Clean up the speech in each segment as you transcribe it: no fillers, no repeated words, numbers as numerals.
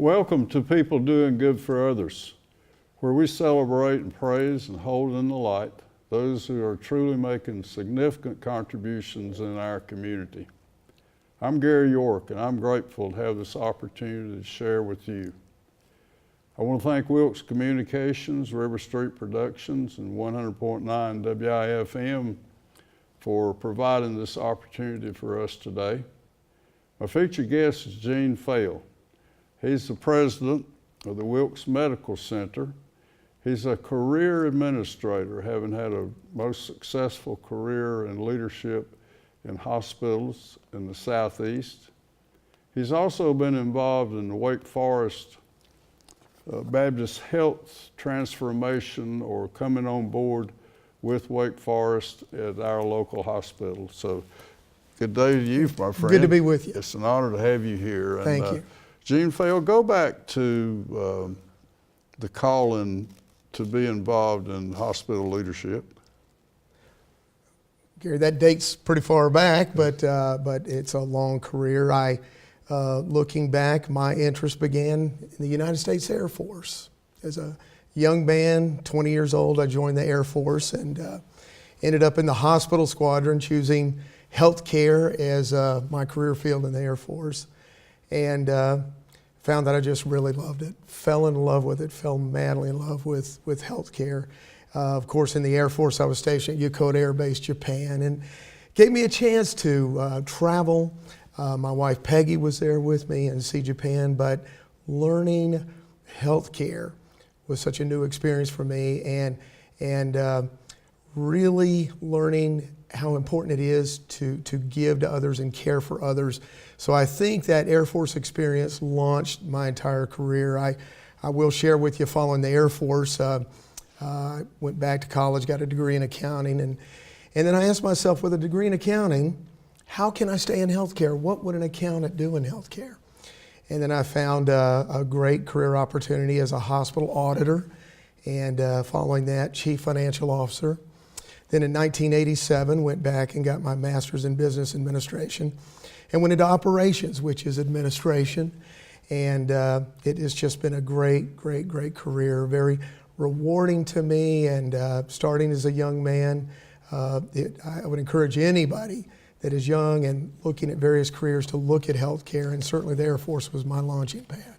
Welcome to People Doing Good for Others, where we celebrate and praise and hold in the light those who are truly making significant contributions in our community. I'm Gary York, and I'm grateful to have this opportunity to share with you. I want to thank Wilkes Communications, RiverStreet Productions, and 100.9 WIFM for providing this opportunity for us today. My featured guest is Gene Faile. He's the president of the Wilkes Medical Center. He's a career administrator, having had a most successful career in leadership in hospitals in the Southeast. He's also been involved in the Wake Forest Baptist Health transformation, or coming on board with Wake Forest at our local hospital. So good day to you, my friend. Good to be with you. It's an honor to have you here. Thank you. Gene Faile, go back to the calling to be involved in hospital leadership. Gary, that dates pretty far back, but it's a long career. Looking back, my interest began in the United States Air Force. As a young man, 20 years old, I joined the Air Force and ended up in the hospital squadron, choosing healthcare as my career field in the Air Force. And found that I just really loved it, fell in love with it, fell madly in love with healthcare. Of course, in the Air Force, I was stationed at Yokota Air Base, Japan, and gave me a chance to travel. My wife Peggy was there with me and see Japan, but learning healthcare was such a new experience for me, and really learning how important it is to give to others and care for others. So I think that Air Force experience launched my entire career. I will share with you, following the Air Force, I went back to college, got a degree in accounting, and then I asked myself, with a degree in accounting, how can I stay in healthcare? What would an accountant do in healthcare? And then I found a great career opportunity as a hospital auditor, and following that, chief financial officer. Then in 1987, went back and got my master's in business administration and went into operations, which is administration. And it has just been a great, great, great career, very rewarding to me. And starting as a young man, I would encourage anybody that is young and looking at various careers to look at healthcare, and certainly the Air Force was my launching pad.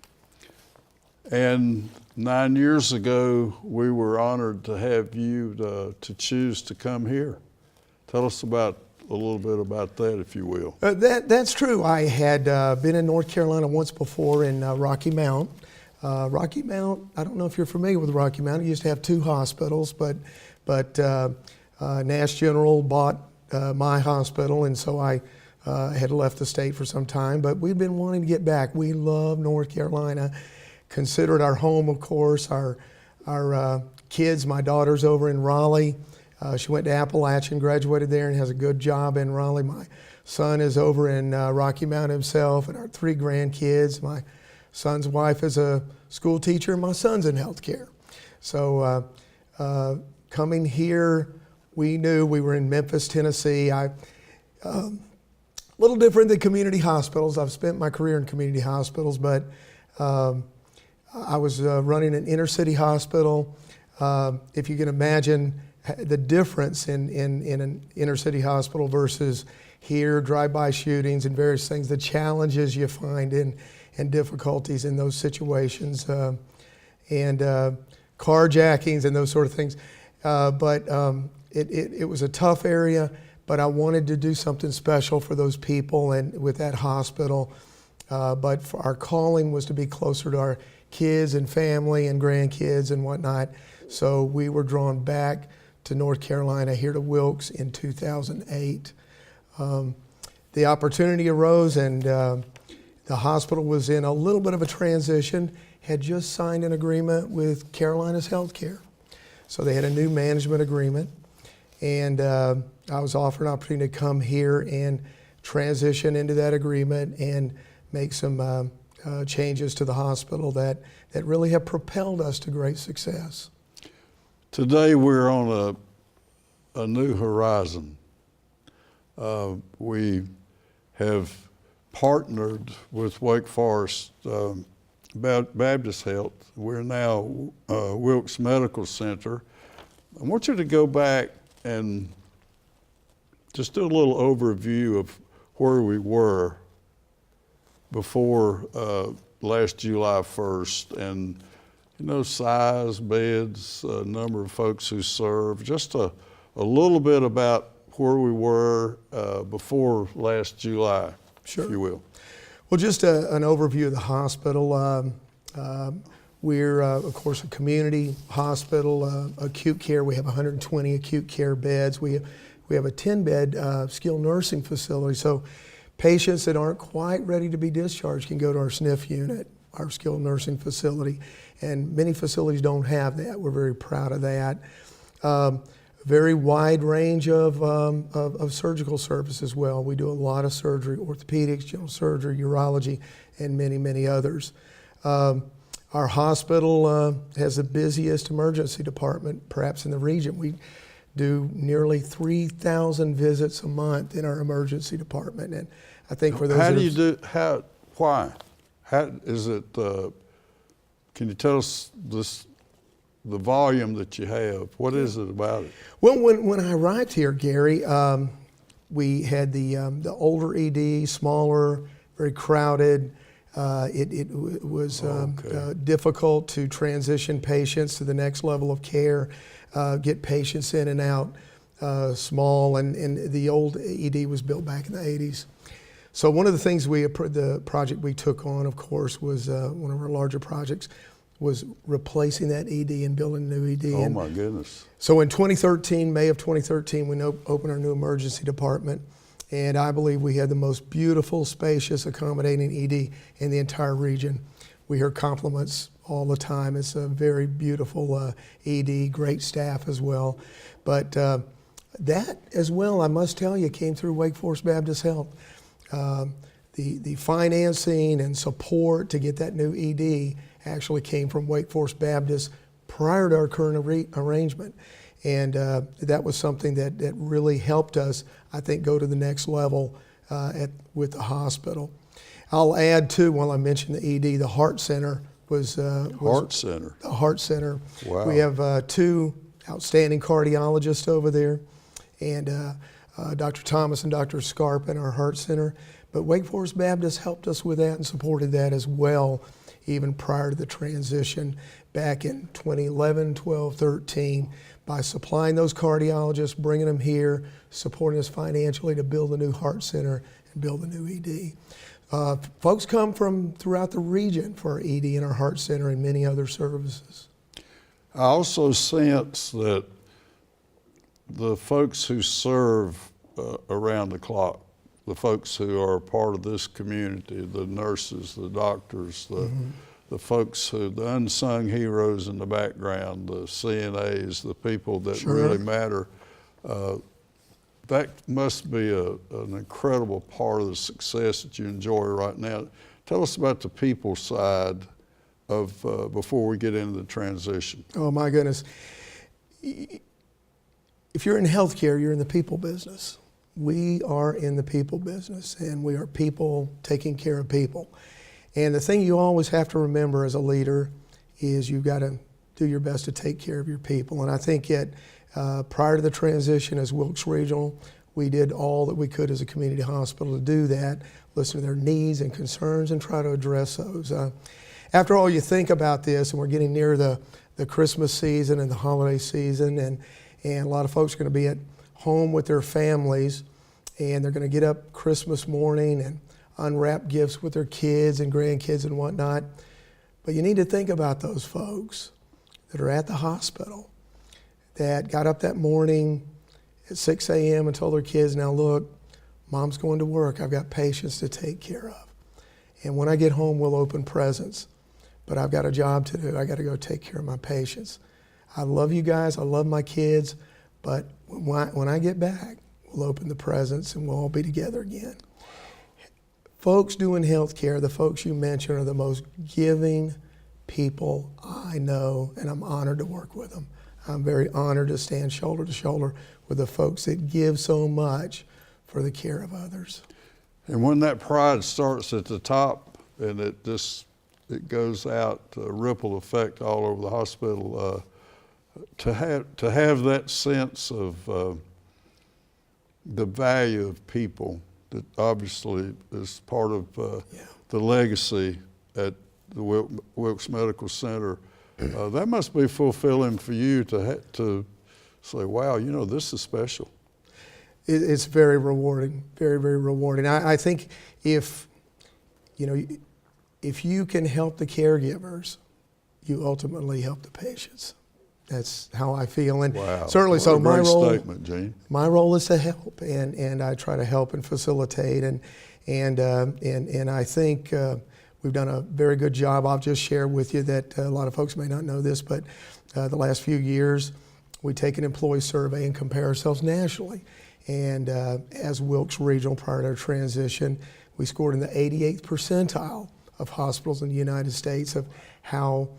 And 9 years ago, we were honored to have you to choose to come here. Tell us a little bit about that, if you will. That's true. I had been in North Carolina once before in Rocky Mount. Rocky Mount, I don't know if you're familiar with Rocky Mount. It used to have two hospitals, but Nash General bought my hospital, and so I had left the state for some time. But we've been wanting to get back. We love North Carolina. Consider it our home, of course. Our kids, my daughter's over in Raleigh. She went to Appalachian, graduated there, and has a good job in Raleigh. My son is over in Rocky Mount himself, and our 3 grandkids. My son's wife is a school teacher, and my son's in healthcare. So coming here, we knew we were in Memphis, Tennessee. A little different than community hospitals. I've spent my career in community hospitals, but I was running an inner city hospital. If you can imagine the difference in an inner city hospital versus here, drive-by shootings and various things, the challenges you find and difficulties in those situations, and carjackings and those sort of things. But it was a tough area, but I wanted to do something special for those people and with that hospital. But our calling was to be closer to our kids and family and grandkids and whatnot. So we were drawn back to North Carolina, here to Wilkes in 2008. The opportunity arose, and the hospital was in a little bit of a transition, had just signed an agreement with Carolinas Healthcare. So they had a new management agreement, and I was offered an opportunity to come here and transition into that agreement and make some changes to the hospital that really have propelled us to great success. Today we're on a new horizon. We have partnered with Wake Forest Baptist Health. We're now Wilkes Medical Center. I want you to go back and just do a little overview of where we were before last July 1st, and size, beds, number of folks who serve, just a little bit about where we were before last July, Sure. if you will. Well, just an overview of the hospital. We're, of course, a community hospital, acute care. We have 120 acute care beds. We have a 10-bed skilled nursing facility. So patients that aren't quite ready to be discharged can go to our SNF unit, our skilled nursing facility. And many facilities don't have that. We're very proud of that. Very wide range of surgical service as well. We do a lot of surgery, orthopedics, general surgery, urology, and many, many others. Our hospital has the busiest emergency department, perhaps in the region. We do nearly 3,000 visits a month in our emergency department. And I think for those why? How is it, can you tell us the volume that you have? What is it about it? Well, when I arrived here, Gary, we had the older ED, smaller, very crowded. It was difficult to transition patients to the next level of care, get patients in and out, small, and the old ED was built back in the 80s. So one of the things the project we took on, of course, was one of our larger projects, was replacing that ED and building a new ED. Oh my goodness. So in 2013, May of 2013, we opened our new emergency department, and I believe we had the most beautiful, spacious, accommodating ED in the entire region. We hear compliments all the time. It's a very beautiful ED, great staff as well. But that as well, I must tell you, came through Wake Forest Baptist Health. The financing and support to get that new ED actually came from Wake Forest Baptist prior to our current arrangement. And that was something that really helped us, I think, go to the next level with the hospital. I'll add too, while I mentioned the ED, the Heart Center was Heart Center. The Heart Center. Wow. We have two outstanding cardiologists over there, and Dr. Thomas and Dr. Scarp in our Heart Center. But Wake Forest Baptist helped us with that and supported that as well, even prior to the transition back in 2011, 12, 13, by supplying those cardiologists, bringing them here, supporting us financially to build a new Heart Center and build a new ED. Folks come from throughout the region for our ED and our Heart Center and many other services. I also sense that the folks who serve around the clock, the folks who are part of this community, the nurses, the doctors, the folks the unsung heroes in the background, the CNAs, the people that really matter, that must be an incredible part of the success that you enjoy right now. Tell us about the people side of before we get into the transition. Oh my goodness. If you're in healthcare, you're in the people business. We are in the people business, and we are people taking care of people. And the thing you always have to remember as a leader is you've got to do your best to take care of your people. And I think prior to the transition as Wilkes Regional, we did all that we could as a community hospital to do that, listen to their needs and concerns and try to address those. After all, you think about this, and we're getting near the Christmas season and the holiday season, and a lot of folks are going to be at home with their families, and they're going to get up Christmas morning and unwrap gifts with their kids and grandkids and whatnot. But you need to think about those folks that are at the hospital that got up that morning at 6 a.m. and told their kids, now look, mom's going to work. I've got patients to take care of. And when I get home, we'll open presents. But I've got a job to do. I got to go take care of my patients. I love you guys. I love my kids. But when I get back, we'll open the presents and we'll all be together again. Folks doing healthcare, the folks you mentioned, are the most giving people I know, and I'm honored to work with them. I'm very honored to stand shoulder to shoulder with the folks that give so much for the care of others. And when that pride starts at the top and it just it goes out, ripple effect all over the hospital. To have that sense of the value of people that obviously is part of the legacy at the Wilkes Medical Center, that must be fulfilling for you to say, wow, you know, this is special. It's very rewarding, very, very rewarding. I think if you can help the caregivers, you ultimately help the patients. That's how I feel, and wow. certainly What so. a great statement, Gene. My role is to help, and I try to help and facilitate, and I think we've done a very good job. I'll just share with you that a lot of folks may not know this, but the last few years we take an employee survey and compare ourselves nationally. And as Wilkes Regional prior to our transition, we scored in the 88th percentile of hospitals in the United States of how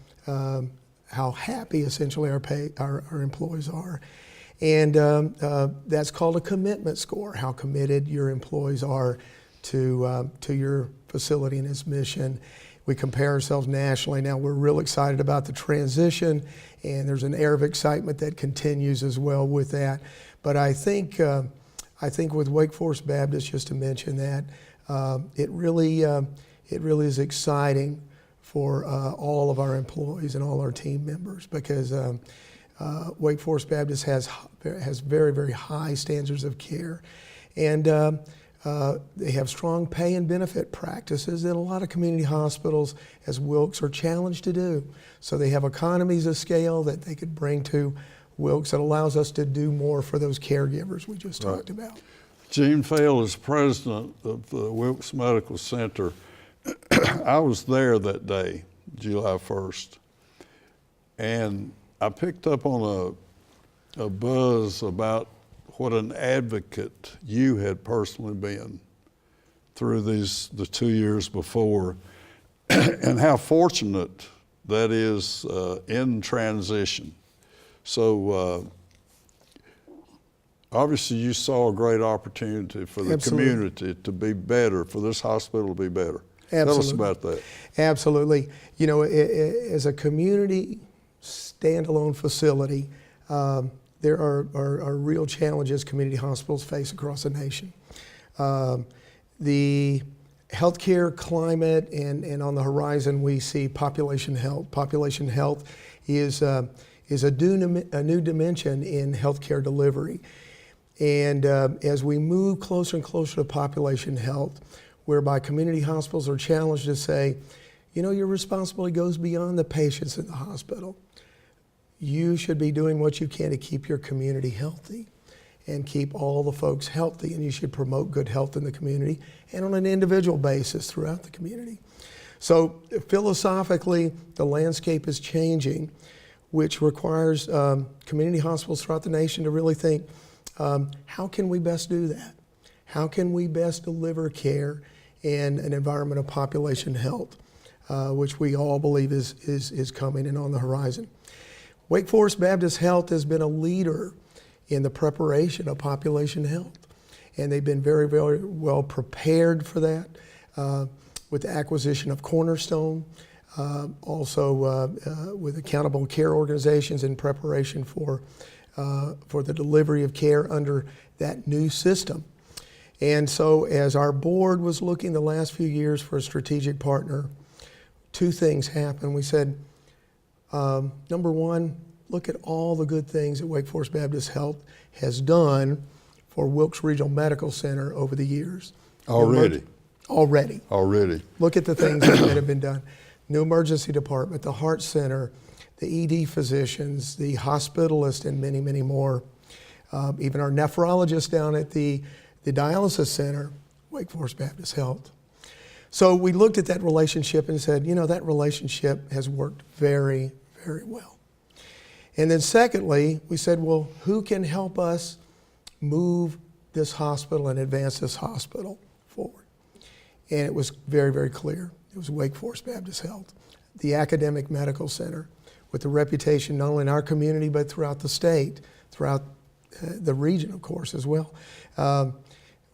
happy essentially our employees are. And that's called a commitment score, how committed your employees are to your facility and its mission. We compare ourselves nationally. Now we're real excited about the transition, and there's an air of excitement that continues as well with that. But I think with Wake Forest Baptist, just to mention that, it really is exciting for all of our employees and all our team members, because Wake Forest Baptist has very, very high standards of care, and they have strong pay and benefit practices that a lot of community hospitals, as Wilkes, are challenged to do. So they have economies of scale that they could bring to Wilkes that allows us to do more for those caregivers we just talked about. Gene Faile is president of the Wilkes Medical Center. I was there that day, July 1st, and I picked up on a buzz about what an advocate you had personally been through the 2 years before, and how fortunate that is in transition. So obviously you saw a great opportunity for the community to be better, for this hospital to be better. Absolutely. Tell us about that. Absolutely. You know, as a community standalone facility, there are real challenges community hospitals face across the nation. The healthcare climate, and on the horizon we see population health. Population health is a new dimension in healthcare delivery. And as we move closer and closer to population health, whereby community hospitals are challenged to say, you know, your responsibility goes beyond the patients in the hospital. You should be doing what you can to keep your community healthy and keep all the folks healthy, and you should promote good health in the community and on an individual basis throughout the community. So philosophically, the landscape is changing, which requires community hospitals throughout the nation to really think, how can we best do that? How can we best deliver care in an environment of population health, which we all believe is coming and on the horizon. Wake Forest Baptist Health has been a leader in the preparation of population health, and they've been very, very well prepared for that with the acquisition of Cornerstone, also with accountable care organizations in preparation for the delivery of care under that new system. And so as our board was looking the last few years for a strategic partner, two things happened. We said, number one, look at all the good things that Wake Forest Baptist Health has done for Wilkes Regional Medical Center over the years. Already. Look at the things that have been done. New emergency department, the heart center, the ED physicians, the hospitalists, and many, many more. Even our nephrologist down at the dialysis center, Wake Forest Baptist Health. So we looked at that relationship and said, you know, that relationship has worked very, very well. And then secondly, we said, well, who can help us move this hospital and advance this hospital forward? And it was very, very clear. It was Wake Forest Baptist Health, the academic medical center with the reputation not only in our community but throughout the state, throughout the region, of course, as well.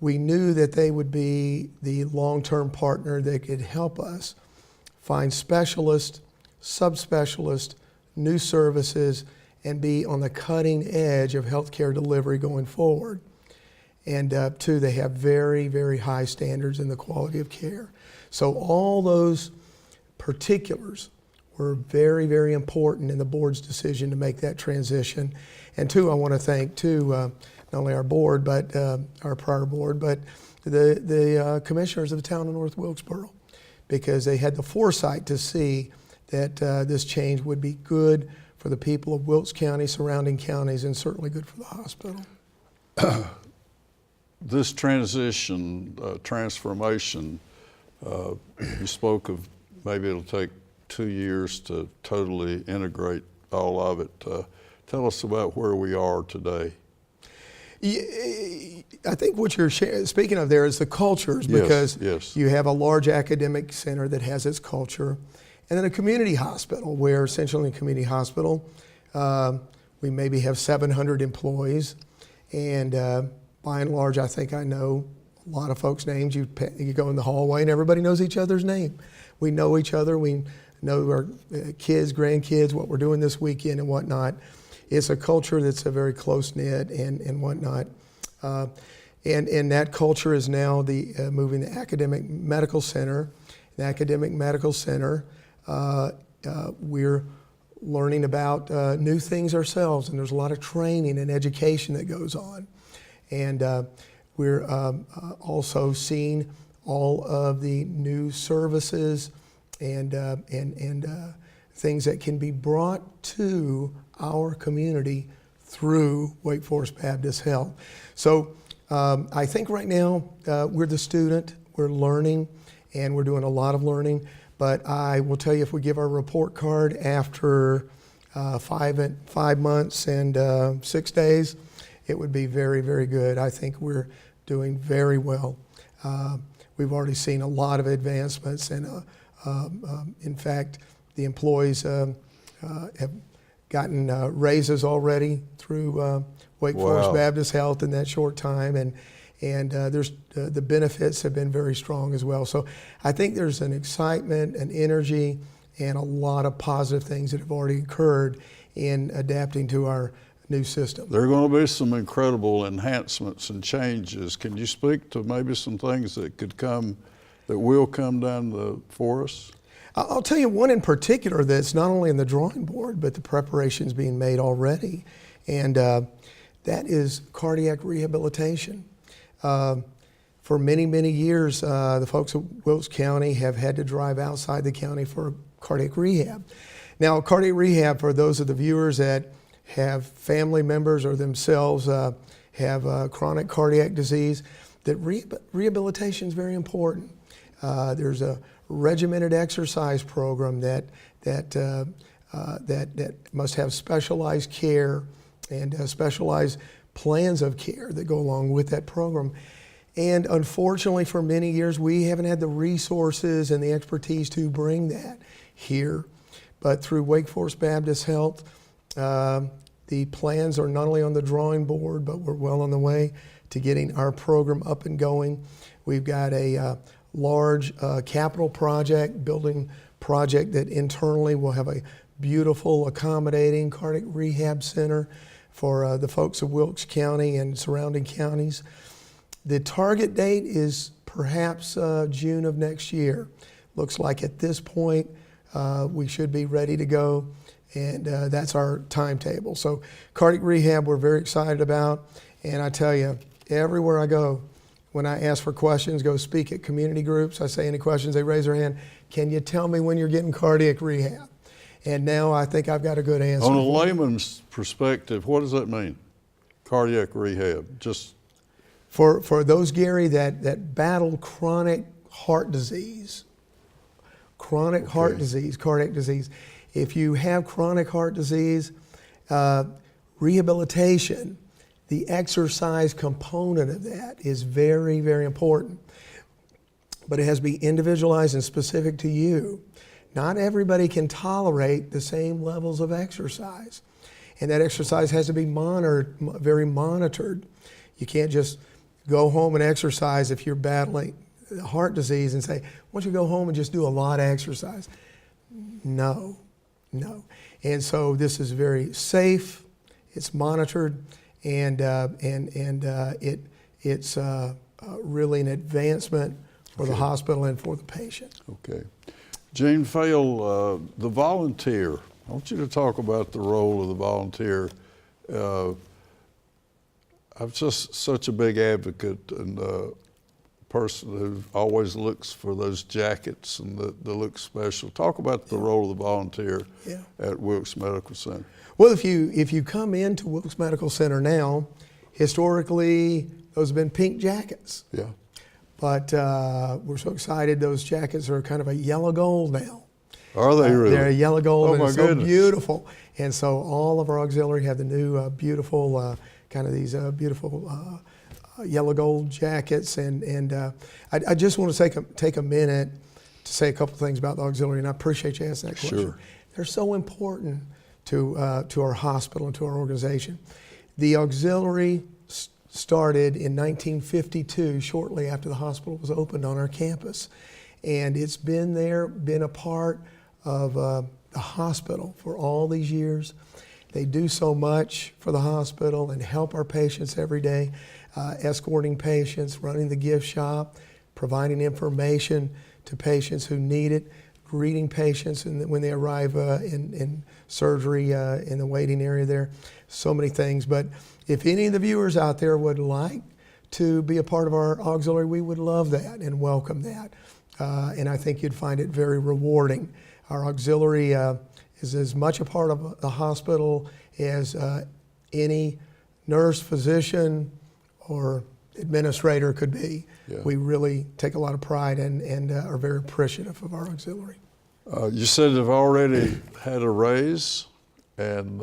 We knew that they would be the long-term partner that could help us find specialists, subspecialists, new services, and be on the cutting edge of healthcare delivery going forward. And two, they have very, very high standards in the quality of care. So all those particulars were very, very important in the board's decision to make that transition. And two, I want to thank too, not only our board, but our prior board, but the commissioners of the town of North Wilkesboro, because they had the foresight to see that this change would be good for the people of Wilkes County, surrounding counties, and certainly good for the hospital. This transition, transformation, you spoke of maybe it'll take 2 years to totally integrate all of it. Tell us about where we are today. I think what you're speaking of there is the cultures, because yes. You have a large academic center that has its culture, and then a community hospital where essentially in a community hospital, we maybe have 700 employees, and by and large, I think I know a lot of folks' names. You go in the hallway and everybody knows each other's name. We know each other. We know our kids, grandkids, what we're doing this weekend and whatnot. It's a culture that's a very close-knit and whatnot. And that culture is now moving the academic medical center. The academic medical center, we're learning about new things ourselves, and there's a lot of training and education that goes on. And we're also seeing all of the new services and things that can be brought to our community through Wake Forest Baptist Health. So I think right now we're the student, we're learning, and we're doing a lot of learning. But I will tell you, if we give our report card after 5 months and 6 days, it would be very, very good. I think we're doing very well. We've already seen a lot of advancements, and in fact, the employees have gotten raises already through Wake Forest Baptist Health in that short time, and the benefits have been very strong as well. So I think there's an excitement, an energy, and a lot of positive things that have already occurred in adapting to our new system. There are going to be some incredible enhancements and changes. Can you speak to maybe some things that will come down for us? I'll tell you one in particular that's not only in the drawing board, but the preparation's being made already, and that is cardiac rehabilitation. For many, many years, the folks at Wilkes County have had to drive outside the county for cardiac rehab. Now, cardiac rehab, for those of the viewers that have family members or themselves have chronic cardiac disease, that rehabilitation is very important. There's a regimented exercise program that must have specialized care and specialized plans of care that go along with that program. And unfortunately, for many years, we haven't had the resources and the expertise to bring that here. But through Wake Forest Baptist Health, the plans are not only on the drawing board, but we're well on the way to getting our program up and going. We've got a large capital project, building project that internally will have a beautiful, accommodating cardiac rehab center for the folks of Wilkes County and surrounding counties. The target date is perhaps June of next year. Looks like at this point we should be ready to go, and that's our timetable. So cardiac rehab we're very excited about, and I tell you, everywhere I go, when I ask for questions, go speak at community groups, I say any questions, they raise their hand, can you tell me when you're getting cardiac rehab? And now I think I've got a good answer. On a layman's perspective, what does that mean, cardiac rehab? Just for those, Gary, that battle chronic heart disease, cardiac disease. If you have chronic heart disease, rehabilitation, the exercise component of that is very, very important. But it has to be individualized and specific to you. Not everybody can tolerate the same levels of exercise. And that exercise has to be very monitored. You can't just go home and exercise if you're battling heart disease and say, why don't you go home and just do a lot of exercise? No. And so this is very safe, it's monitored, and it's really an advancement for the hospital and for the patient. Okay. Gene Faile, the volunteer. I want you to talk about the role of the volunteer. I'm just such a big advocate and person who always looks for those jackets and that look special. Talk about the role of the volunteer at Wilkes Medical Center. Well, if you come into Wilkes Medical Center now, historically those have been pink jackets. Yeah. But we're so excited, those jackets are kind of a yellow gold now. Are they really? They're a yellow gold, oh, and it's my so goodness. beautiful. And so all of our auxiliary have the new beautiful, kind of these beautiful yellow gold jackets. And I just want to take a minute to say a couple things about the auxiliary, and I appreciate you asking that question. Sure. They're so important to our hospital and to our organization. The auxiliary started in 1952, shortly after the hospital was opened on our campus. And it's been a part of the hospital for all these years. They do so much for the hospital and help our patients every day, escorting patients, running the gift shop, providing information to patients who need it, greeting patients when they arrive in surgery in the waiting area there. So many things. But if any of the viewers out there would like to be a part of our auxiliary, we would love that and welcome that. And I think you'd find it very rewarding. Our auxiliary is as much a part of the hospital as any nurse, physician, or administrator could be. Yeah. We really take a lot of pride and are very appreciative of our auxiliary. You said they've already had a raise, and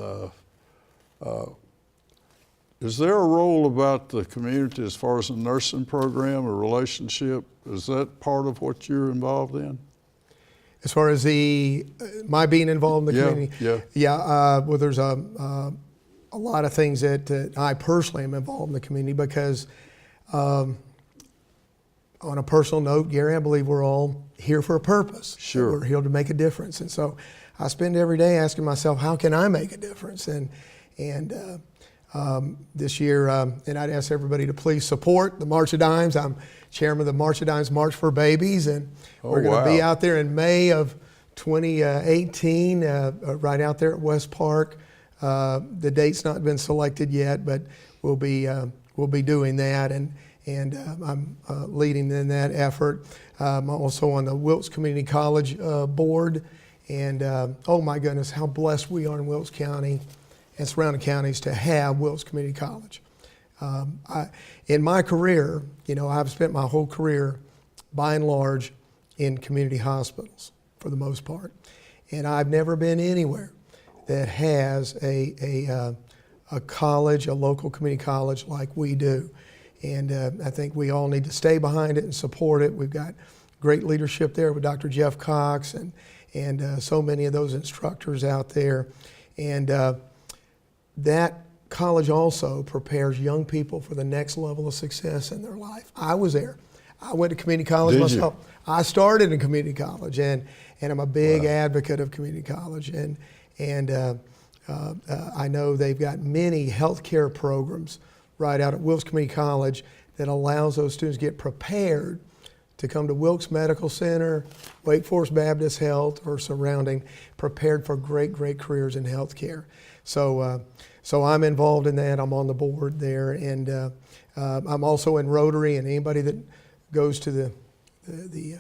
is there a role about the community as far as a nursing program or relationship? Is that part of what you're involved in? As far as my being involved in the community? Well, there's a lot of things that I personally am involved in the community because on a personal note, Gary, I believe we're all here for a purpose. Sure. We're here to make a difference. And so I spend every day asking myself, how can I make a difference? And this year, and I'd ask everybody to please support the March of Dimes. I'm chairman of the March of Dimes March for Babies, and we're going to be out there in May of 2018, right out there at West Park. The date's not been selected yet, but we'll be doing that, and I'm leading in that effort. I'm also on the Wilkes Community College board, and oh my goodness, how blessed we are in Wilkes County and surrounding counties to have Wilkes Community College. In my career, I've spent my whole career, by and large, in community hospitals for the most part, and I've never been anywhere that has a college, a local community college like we do. And I think we all need to stay behind it and support it. We've got great leadership there with Dr. Jeff Cox and so many of those instructors out there. And that college also prepares young people for the next level of success in their life. I was there. I went to community college myself. I started in community college, and I'm a big advocate of community college. And I know they've got many healthcare programs right out at Wilkes Community College that allows those students to get prepared to come to Wilkes Medical Center, Wake Forest Baptist Health, or surrounding, prepared for great, great careers in healthcare. So I'm involved in that. I'm on the board there, and I'm also in Rotary. And anybody that goes to the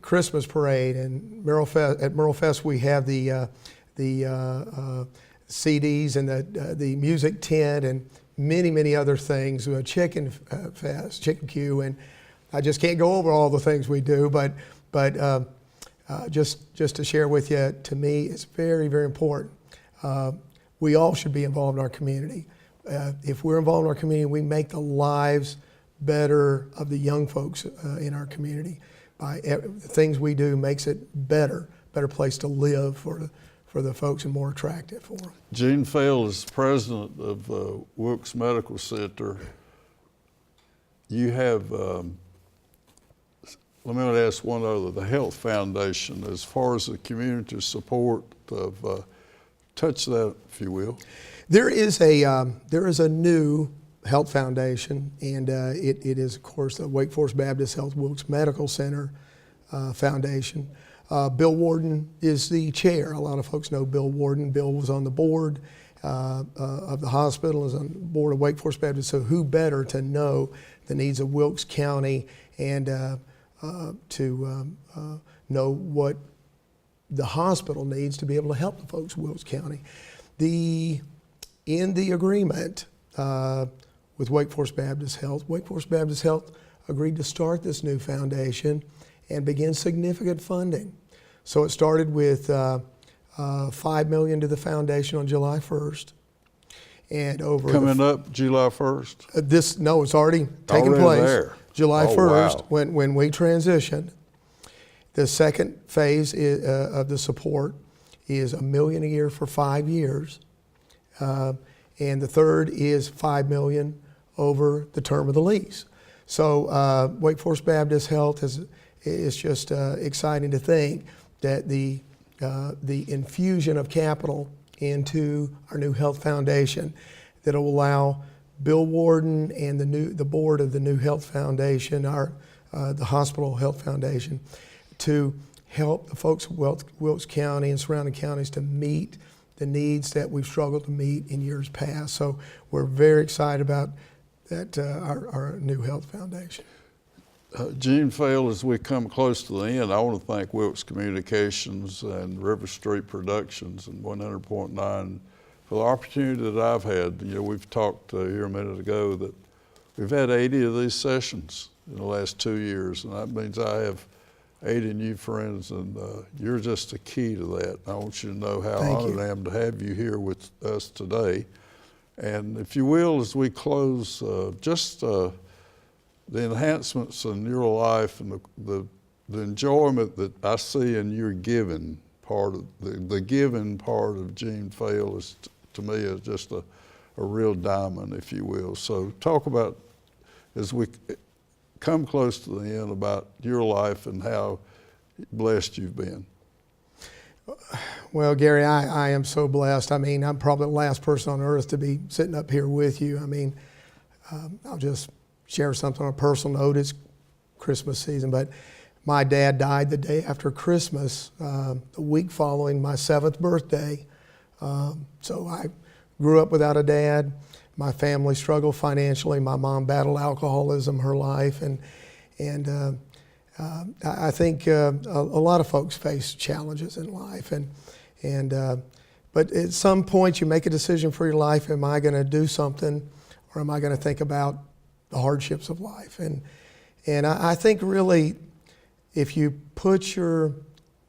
Christmas parade and at Merle Fest, we have the CDs and the music tent and many, many other things. Chicken Fest, Chicken Q, and I just can't go over all the things we do, but just to share with you, to me, it's very, very important. We all should be involved in our community. If we're involved in our community, we make the lives better of the young folks in our community. The things we do makes it better place to live for the folks and more attractive for them. Gene Faile is president of Wilkes Medical Center. You have let me ask one other, the Health Foundation, as far as the community support of, touch that, if you will. There is a new Health Foundation, and it is, of course, the Wake Forest Baptist Health Wilkes Medical Center Foundation. Bill Warden is the chair. A lot of folks know Bill Warden. Bill was on the board of the hospital, is on the board of Wake Forest Baptist, so who better to know the needs of Wilkes County and to know what the hospital needs to be able to help the folks of Wilkes County. In the agreement with Wake Forest Baptist Health, Wake Forest Baptist Health agreed to start this new foundation and begin significant funding. So it started with $5 million to the foundation on July 1st. And over Coming up July 1st? It's already taken place. There. July 1st, wow. when we transitioned. The second phase of the support is $1 million a year for 5 years. And the third is $5 million over the term of the lease. So Wake Forest Baptist Health is just exciting to think that the infusion of capital into our new health foundation that will allow Bill Warden and the board of the new health foundation, the hospital health foundation, to help the folks of Wilkes County and surrounding counties to meet the needs that we've struggled to meet in years past. So we're very excited about that, our new health foundation. Gene Faile, as we come close to the end, I want to thank Wilkes Communications and RiverStreet Productions and 100.9 for the opportunity that I've had. You know, we've talked here a minute ago that we've had 80 of these sessions in the last 2 years, and that means I have 80 new friends, and you're just the key to that. I want you to know how honored I am to have you here with us today. And if you will, as we close, the enhancements in your life and the enjoyment that I see in your giving part of the giving part of Gene Faile is to me is just a real diamond, if you will. So talk about, as we come close to the end, about your life and how blessed you've been. Well, Gary, I am so blessed. I mean, I'm probably the last person on earth to be sitting up here with you. I mean, I'll just share something on a personal note. It's Christmas season, but my dad died the day after Christmas, the week following my 7th birthday. So I grew up without a dad. My family struggled financially. My mom battled alcoholism her life, and I think a lot of folks face challenges in life, but at some point you make a decision for your life. Am I going to do something, or am I going to think about the hardships of life? And I think really, if you put your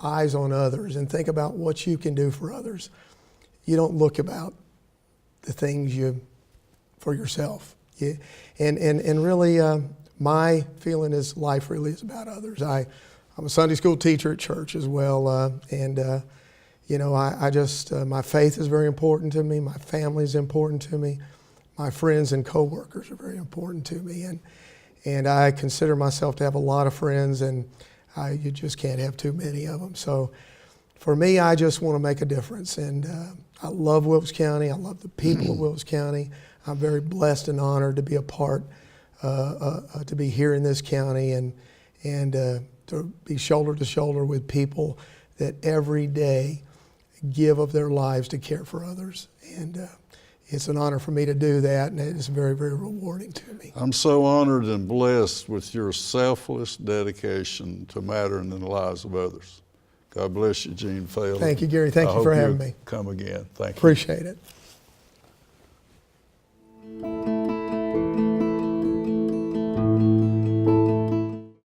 eyes on others and think about what you can do for others, you don't look about the things for yourself. And really, my feeling is life really is about others. I'm a Sunday school teacher at church as well, you know, I just my faith is very important to me. My family is important to me. My friends and coworkers are very important to me, and I consider myself to have a lot of friends, and you just can't have too many of them. So for me, I just want to make a difference, and I love Wilkes County. I love the people of Wilkes County. I'm very blessed and honored to be a part, to be here in this county, and to be shoulder to shoulder with people that every day give of their lives to care for others. And it's an honor for me to do that, and it's very, very rewarding to me. I'm so honored and blessed with your selfless dedication to mattering in the lives of others. God bless you, Gene Faile. Thank you, Gary. Thank you for having me. Come again. Thank you. Appreciate it.